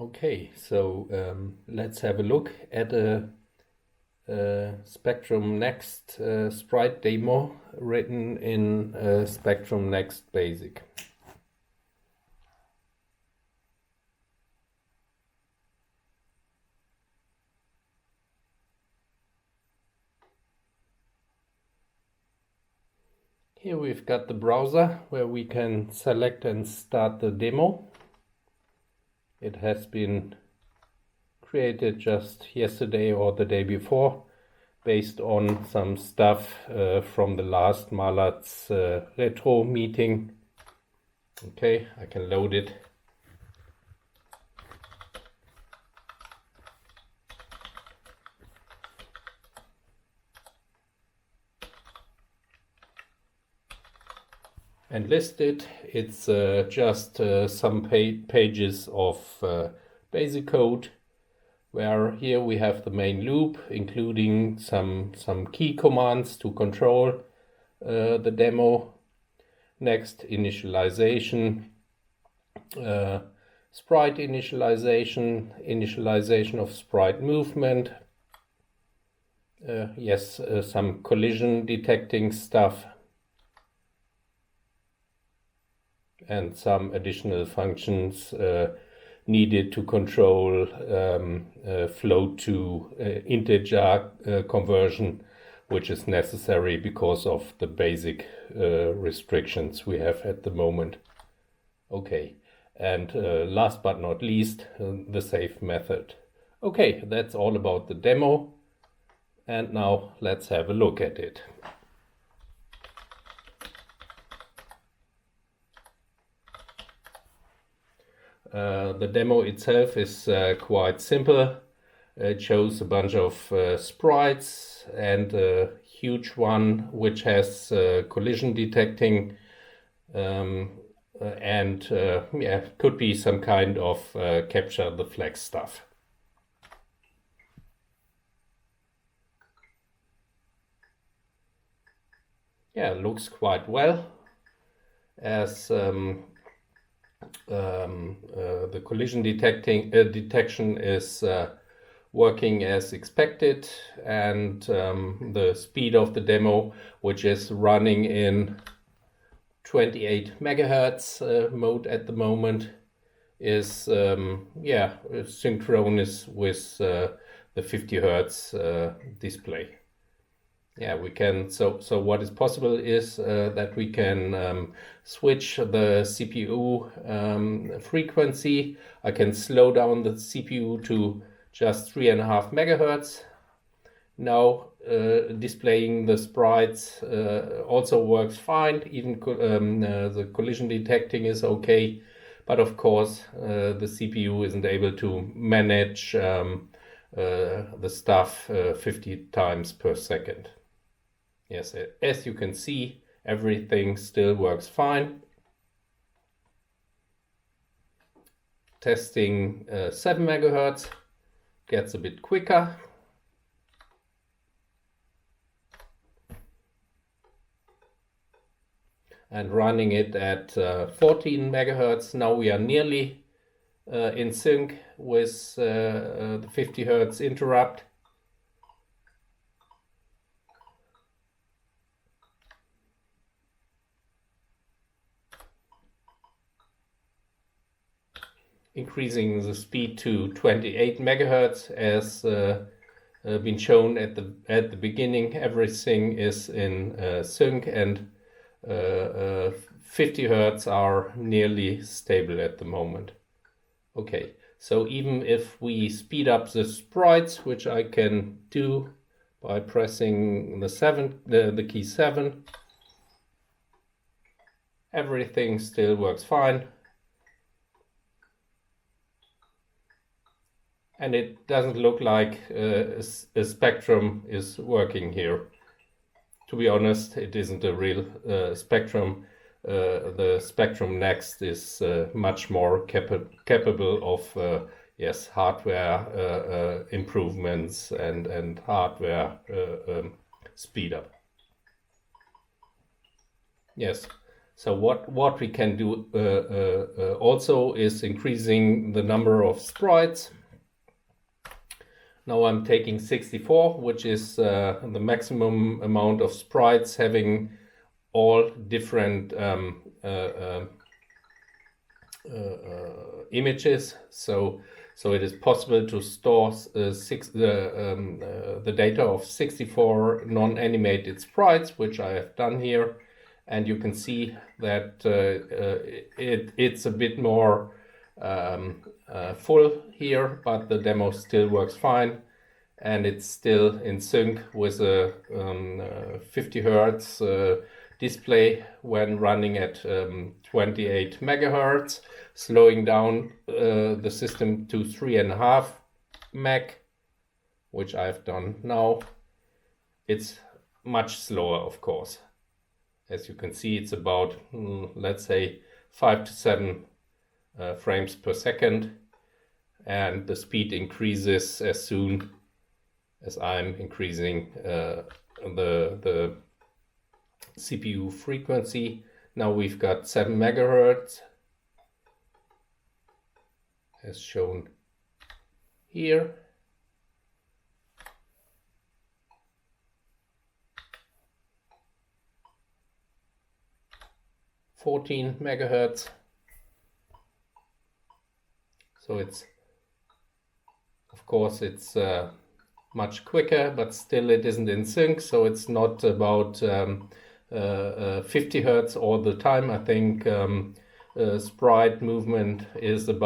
Okay, so let's have a look at a Spectrum Next sprite demo written in Spectrum Next Basic. Here we've got the browser where we can select and start the demo. It has been created just yesterday or the day before based on some stuff from the last Malat's retro meeting. Okay, I can load it. And list it. It's just some pages of basic code, where here we have the main loop, including some key commands to control the demo. Next, initialization, sprite initialization of sprite movement. Yes, some collision detecting stuff. And some additional functions needed to control float to integer conversion, which is necessary because of the basic restrictions we have at the moment. Okay, and last but not least, the save method. Okay, that's all about the demo, and now let's have a look at it. The demo itself is quite simple. It shows a bunch of sprites and a huge one which has collision detecting and could be some kind of capture the flag stuff. Yeah, it looks quite well, as the collision detection is working as expected, and the speed of the demo, which is running in 28 megahertz mode at the moment, is synchronous with the 50 hertz display. Yeah, we can. So what is possible is that we can switch the CPU frequency. I can slow down the CPU to just 3.5 megahertz. Now displaying the sprites also works fine. Even the collision detecting is okay, but of course the CPU isn't able to manage the stuff 50 times per second. Yes, as you can see, everything still works fine. Testing 7 megahertz gets a bit quicker. And running it at 14 megahertz, now we are nearly in sync with the 50 hertz interrupt. Increasing the speed to 28 megahertz as been shown at the beginning. Everything is in sync, and 50 hertz are nearly stable at the moment. Okay, so even if we speed up the sprites, which I can do by pressing the key 7, everything still works fine. And it doesn't look like a spectrum is working here. To be honest, it isn't a real spectrum. The Spectrum Next is much more capable of hardware improvements and hardware speed up. Yes, So what we can do also is increasing the number of sprites. Now I'm taking 64, which is the maximum amount of sprites having all different images. So it is possible to store the data of 64 non-animated sprites, which I have done here. And you can see that it's a bit more full here, but the demo still works fine. And it's still in sync with a 50 Hertz display when running at 28 megahertz, slowing down the system to 3.5 meg, which I've done now. It's much slower, of course. As you can see, it's about, let's say, 5 to 7 frames per second, and the speed increases as soon as I'm increasing the CPU frequency. Now we've got 7 megahertz as shown here. (14 megahertz). So it's, of course, it's much quicker, but still it isn't in sync. So it's not about 50 Hertz all the time. I think sprite movement is about